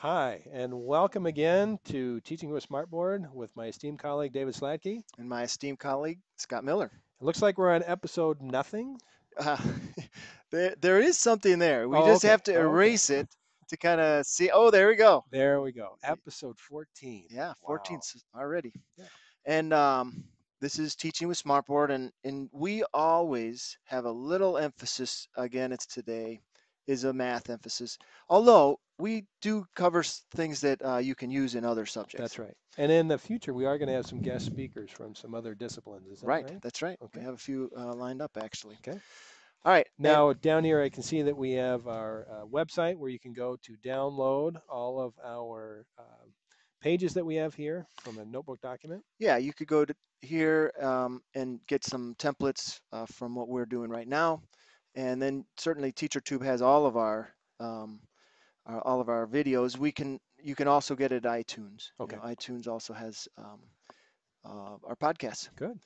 Hi, and welcome again to Teaching with Smartboard with my esteemed colleague David Slatke. It And my esteemed colleague, Scott Miller. looks like we're on episode nothing. Uh, there is something there. We Oh, just okay. have to Oh, okay. erase it to kind of see. Oh, there we go. There we go. Episode 14. Yeah, 14 Wow. already. Yeah, And this is Teaching with Smartboard. And we always have a little emphasis. Again, it's today is a math emphasis. Although we do cover things that you can use in other that's subjects. right. And in the future, we are going to have some guest speakers from some other disciplines. Is that Right. right? That's right. We Okay. have a few lined up, actually. Okay. All right. And Now, down here, I can see that we have our website where you can go to download all of our pages that we have here from a notebook document. yeah, you could go to here and get some templates from what we're doing right now. And then certainly TeacherTube has um, all of our videos. You can also get it at iTunes. You Okay. know, iTunes also has our podcasts. Good.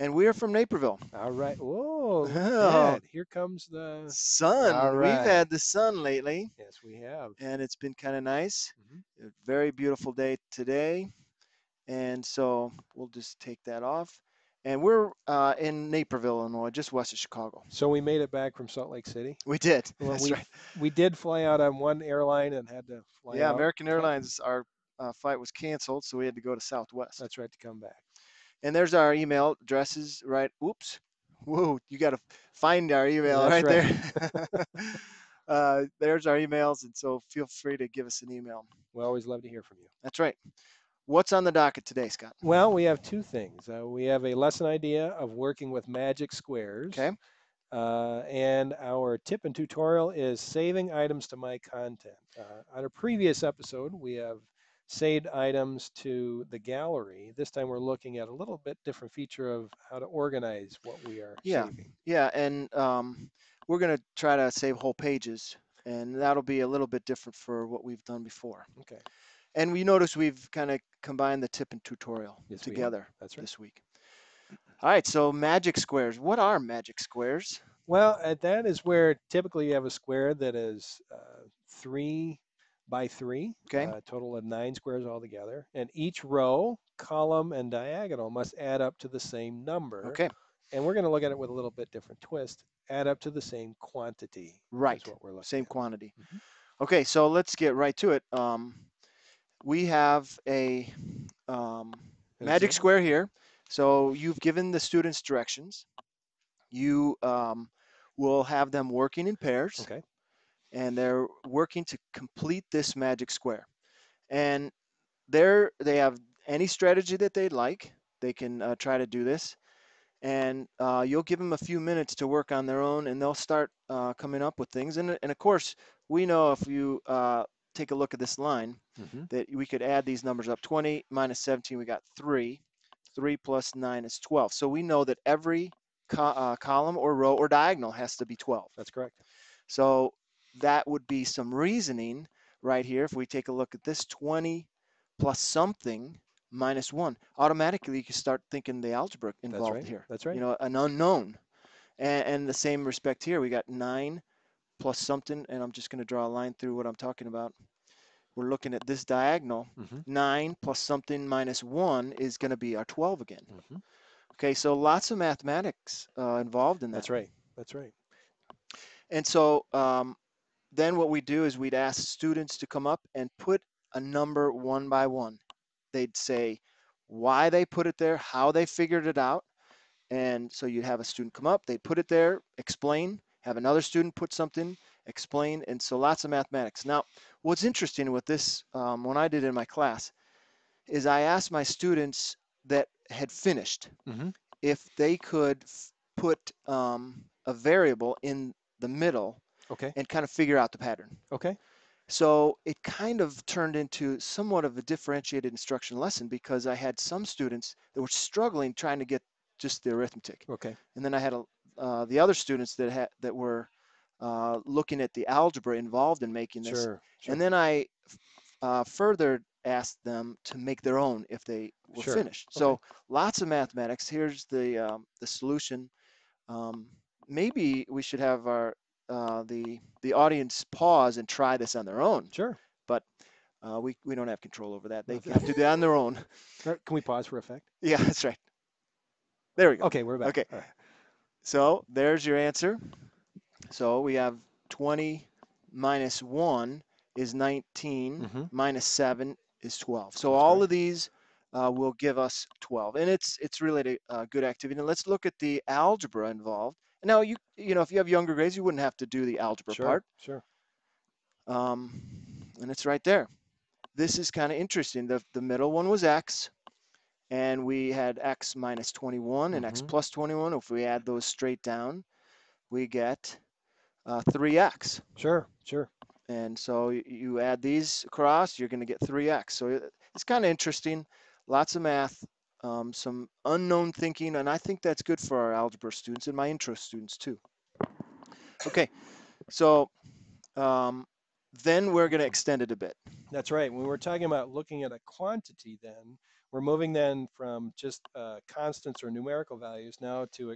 And we are from Naperville. All right. Whoa, look at Oh, that. Here comes the. All sun. We've right. had the sun lately, Yes, we have. and it's been kind of nice. Hmm. A very beautiful day today. And so we'll just take that off. And we're in Naperville, Illinois, just west of Chicago. So we made it back from Salt Lake City. We did. Well, That's right. we did fly out on one airline and had to fly Yeah, out. American Airlines, our flight was canceled, so we had to go to Southwest. That's right to come back. And there's our email addresses, right? Oops. Whoa, you got to find our email That's right right. there. There's our emails, and so feel free to give us an email. We always love to hear from you. That's right. What's on the docket today, Scott? Well, we have two things. We have a lesson idea of working with magic squares. Okay. And our tip and tutorial is saving items to my content. On a previous episode, we have saved items to the gallery. This time we're looking at a little bit different feature of how to organize what we are Yeah. saving. Yeah. And we're going to try to save whole pages, and that'll be a little bit different for what we've done before. Okay. And we notice we've kind of combined the tip and tutorial Yes, we have. together That's right. this week. All right, so magic squares. What are magic squares? Well, that is where typically you have a square that is 3 by 3, Okay. total of 9 squares altogether. And each row, column, and diagonal must add up to the same number. Okay. And we're going to look at it with a little bit different twist. Add up to the same quantity is Right. what we're looking Same at. quantity. Mhm. Okay, so let's get right to it. We have a An magic example? square here. So you've given the students directions. You will have them working in pairs, Okay. and they're working to complete this magic square. And they have any strategy that they'd like. They can try to do this, and you'll give them a few minutes to work on their own, and they'll start coming up with things. And of course, we know if you take a look at this line Hmm. that we could add these numbers up. 20 minus 17, we got 3. 3 plus 9 is 12. So we know that every column or row or diagonal has to be 12. That's correct. So that would be some reasoning right here. If we take a look at this 20 plus something minus 1, automatically you can start thinking the algebra That's involved right. here. That's right. An unknown. And the same respect here, we got 9 plus something, and I'm just going to draw a line through what I'm talking about. We're looking at this diagonal. Hmm. 9 plus something minus 1 is going to be our 12 again. Hmm. Okay, so lots of mathematics involved in that. That's right. That's right. And so then what we do is we'd ask students to come up and put a number one by one. They'd say why they put it there, how they figured it out. And so you'd have a student come up, they'd put it there, explain, have another student put something, explain. And so lots of mathematics. Now, what's interesting with this, when I did in my class, is I asked my students that had finished Hmm. if they could put a variable in the middle Okay. and kind of figure out the pattern. Okay. So it kind of turned into somewhat of a differentiated instruction lesson because I had some students that were struggling trying to get just the arithmetic, Okay. and then I had the other students that were looking at the algebra involved in making this, Sure. and Sure. then I further asked them to make their own if they were Sure. finished. Okay. So lots of mathematics. Here's the solution. Um, Maybe we should have the audience pause and try this on their own. Sure. But We don't have control over that. They Okay. have to do that on their own. All right, can we pause for effect? Yeah, that's right. There we go. Okay, we're back. Okay, All right. so there's your answer. So we have 20 minus 1 is 19, Mm-hmm. minus 7 is 12. So That's all correct. of these will give us 12, and it's really a good activity. And let's look at the algebra involved. Now you know if you have younger grades, you wouldn't have to do the algebra Sure, part, sure. um, and it's right there. This is kind of interesting. The middle one was x, and we had x minus 21 and x Mm-hmm. plus 21. If we add those straight down, we get 3x. Sure, sure. And so you add these across, you're going to get 3x. So it's kind of interesting. Lots of math, some unknown thinking, and I think that's good for our algebra students and my intro students too. Okay, so um, then we're going to extend it a bit. That's right. When we're talking about looking at a quantity, then we're moving then from just constants or numerical values now to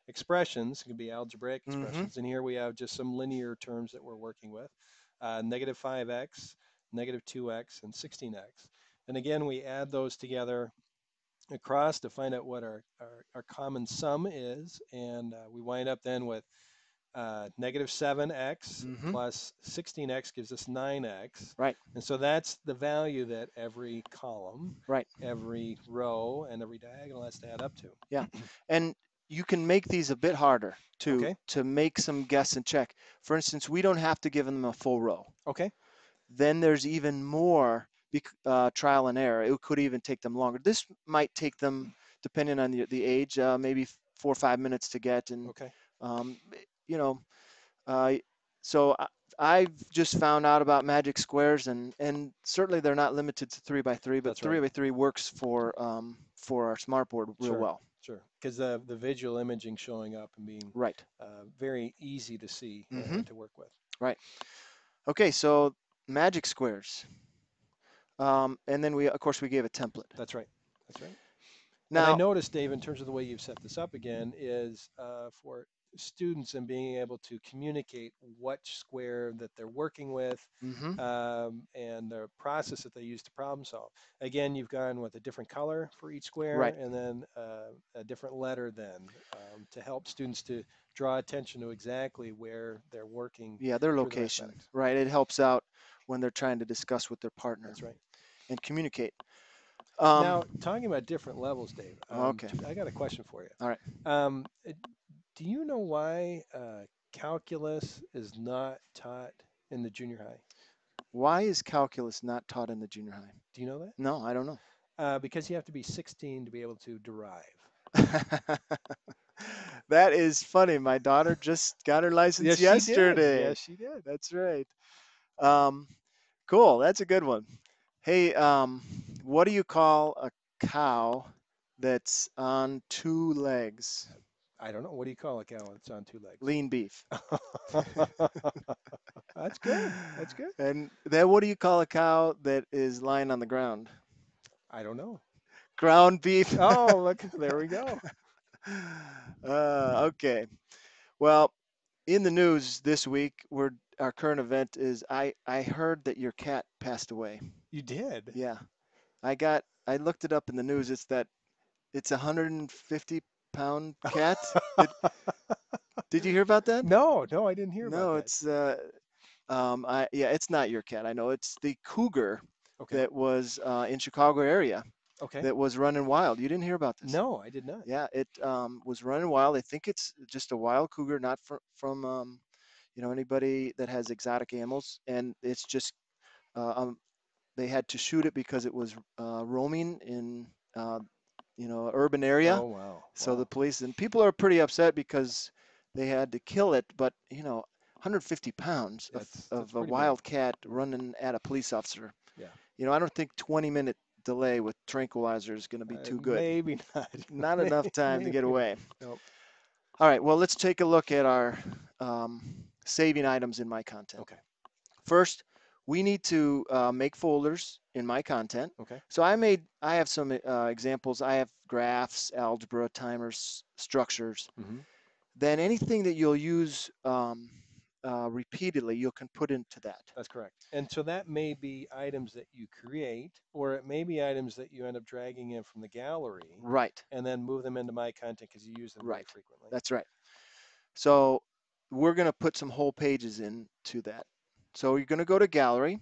expressions. It can be algebraic Mm-hmm. expressions. And here we have just some linear terms that we're working with. Negative 5x, negative 2x, and 16x. And again, we add those together across to find out what our common sum is. And we wind up then with negative 7x Mm-hmm. plus 16x gives us 9x. Right. And so that's the value that every column, Right. every row, and every diagonal has to add up to. Yeah. And you can make these a bit harder Okay. to make some guess and check. For instance, we don't have to give them a full row. Okay. Then there's even more trial and error. It could even take them longer. This might take them, depending on the age, maybe 4 or 5 minutes to get. And, Okay. um, you know, uh, so I've just found out about magic squares, and certainly they're not limited to 3 by 3, but That's 3 right. by 3 works for our smartboard real Sure. well. Sure. Because the visual imaging showing up and being Right. very easy to see Mm-hmm. and to work with. Right. Okay, so magic squares. And then of course, we gave a template. That's right. That's right. And I Now, noticed, Dave, in terms of the way you've set this up again, is for students and being able to communicate what square that they're working with mm-hmm. and the process that they use to problem solve. Again, you've gone with a different color for each Right. square and then a different letter then to help students to draw attention to exactly where they're working Yeah, their through the location. mathematics. Right. It helps out when they're trying to discuss with their partner That's right. and communicate. Now, talking about different levels, Dave, Okay. I got a question for you. All right. Um, uh, do you know why calculus is not taught in the junior high? Why is calculus not taught in the junior high? Do you know that? No, I don't know. Because you have to be 16 to be able to derive. That is funny. My daughter just got her license Yes, she did. yesterday. Yes, she did. That's right. Um, cool. That's a good one. Hey, what do you call a cow that's on 2 legs? I don't know. What do you call a cow that's on two legs? Lean beef. That's good. That's good. And then what do you call a cow that is lying on the ground? I don't know. Ground beef. Oh, look, there we go. Okay. Well, in the news this week, our current event is I heard that your cat passed away. You did. Yeah. I looked it up in the news. It's a 150-pound cat. Did you hear about that? No, no, I didn't hear about No, that. it's it's not your cat. I know it's the cougar Okay. that was in Chicago area Okay. that was running wild. You didn't hear about this? No, I did not. Yeah, it was running wild. I think it's just a wild cougar, not from anybody that has exotic animals, and it's just they had to shoot it because it was roaming in urban area. Oh, wow. So the Wow. police and people are pretty upset because they had to kill it, but 150 pounds That's of a pretty big. wild cat running at a police officer. Yeah. I don't think 20-minute delay with tranquilizer is going to be too good. Maybe not. Not enough time to get Maybe. away. Nope. All right, well, let's take a look at our saving items in My Content. Okay. First, we need to make folders in My Content. Okay. So I have some examples. I have graphs, algebra, timers, structures. Mm-hmm. Then anything that you'll use repeatedly, you can put into that. That's correct. And so that may be items that you create, or it may be items that you end up dragging in from the gallery Right, and then move them into My Content because you use them very right. frequently. That's right. So we're going to put some whole pages into that. So you're going to go to gallery,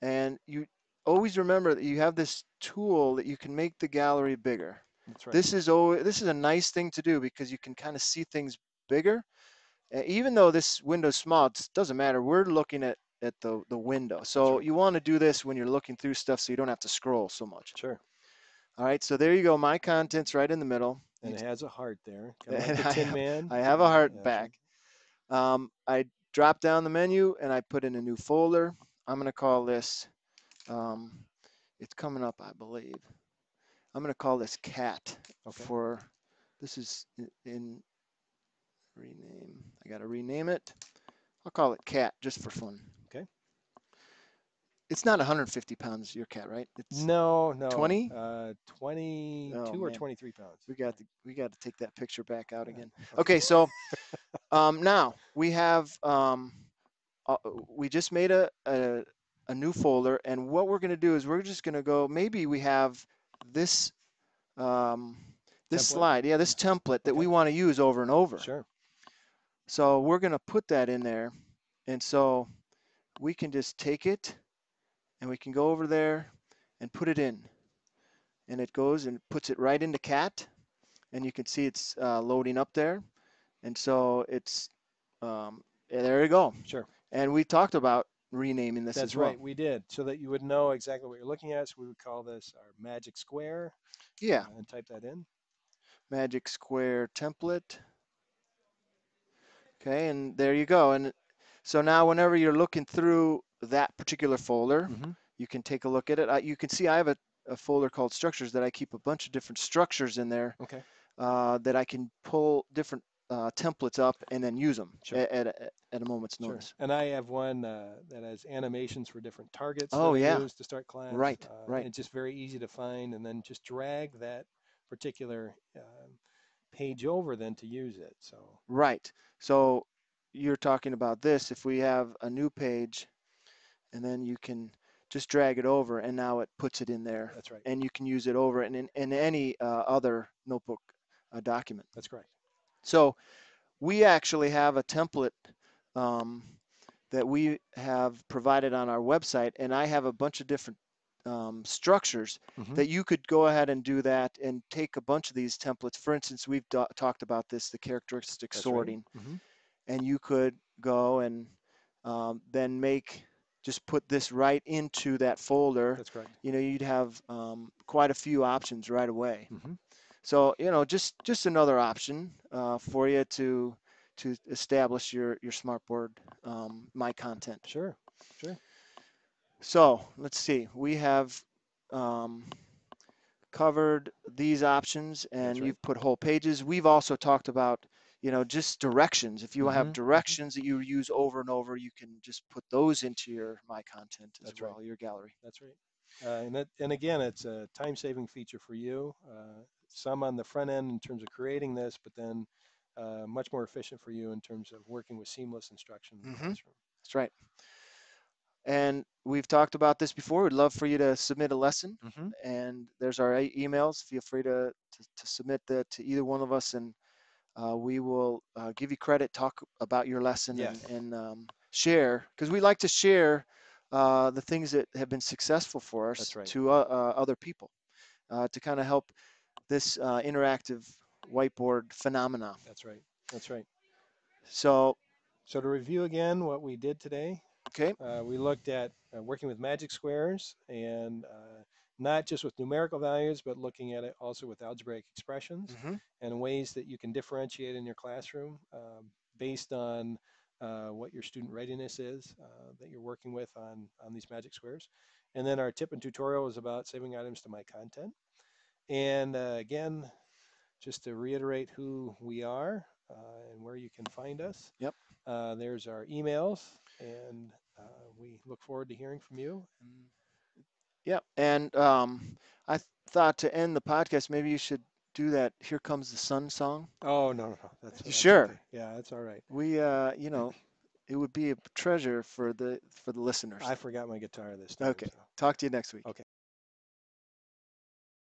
and you always remember that you have this tool that you can make the gallery bigger. That's right. This is a nice thing to do because you can kind of see things bigger. Even though this window's small, it doesn't matter. We're looking at the window. So right. you want to do this when you're looking through stuff so you don't have to scroll so much. Sure. All right, so there you go. My content's right in the middle. And it has a heart there, kind of like And the Tin Man. I have a heart Yeah, back. I drop down the menu and I put in a new folder. I'm going to call this, um, it's coming up, I believe. I'm going to call this cat Okay. for, this is in rename. I got to rename it. I'll call it cat just for fun. Okay. It's not 150 pounds, your cat, right? It's No, 20? 22 Oh or man, 23 pounds. we got to take that picture back out Yeah. again. Okay. Okay, so now we have we just made a new folder, and what we're going to do is we're just going to go. Maybe we have this this Template? slide, yeah, this template that Okay. we want to use over and over. Sure. So we're going to put that in there, and so we can just take it, and we can go over there and put it in, and it goes and puts it right into cat, and you can see it's loading up there, and so it's yeah, there you go. Sure. And we talked about renaming this That's as well. right. We did, so that you would know exactly what you're looking at. So we would call this our magic square Yeah, and type that in. magic square template. Okay, and there you go. And so now whenever you're looking through that particular folder, Mm-hmm. you can take a look at it. You can see I have a folder called structures that I keep a bunch of different structures in there Okay. that I can pull different templates up and then use them Sure. at a moment's Sure. notice. And I have one that has animations for different targets that Oh I yeah, use to start class. right, right, And it's just very easy to find, and then just drag that particular page over then to use it. So right. So you're talking about this. If we have a new page, and then you can just drag it over, and now it puts it in there, that's right. and you can use it over in any other notebook document. That's correct. So we actually have a template um, that we have provided on our website, and I have a bunch of different structures Mm-hmm. that you could go ahead and do that and take a bunch of these templates. For instance, we've talked about this, the characteristic That's sorting, right. Mm-hmm. and you could go and then just put this right into that folder. That's correct. You know, you'd have quite a few options right away. Mm-hmm. So you know, just another option for you to establish your smartboard My Content. Sure. Sure. So let's see, we have um, covered these options, That's and right. you've put whole pages. We've also talked about, you know, just directions. If you have Mm-hmm. directions that you use over and over, you can just put those into your My Content as That's right. well, your gallery. That's right. And again, it's a time-saving feature for you. Some on the front end in terms of creating this, but then much more efficient for you in terms of working with seamless instruction in the Mm-hmm. classroom. That's right. And we've talked about this before. We'd love for you to submit a lesson, Mm-hmm. and there's our emails. Feel free to submit that to either one of us, and we will give you credit, talk about your lesson, Yes. and share, because we like to share the things that have been successful for us That's right. to other people to kind of help this interactive whiteboard phenomena. That's right. That's right. So, So to review again what we did today, okay, we looked at working with magic squares and not just with numerical values, but looking at it also with algebraic expressions mm-hmm. and ways that you can differentiate in your classroom based on what your student readiness is that you're working with on these magic squares. And then our tip and tutorial is about saving items to My Content. And again, just to reiterate who we are and where you can find us. Yep. There's our emails, and we look forward to hearing from you. Yep. And I thought to end the podcast, maybe you should do that "Here Comes the Sun" song. Oh, no, no, no. You that's okay. sure? Yeah, that's all right. We, you know, it would be a treasure for the listeners. I forgot my guitar this time. Okay. So. Talk to you next week. Okay.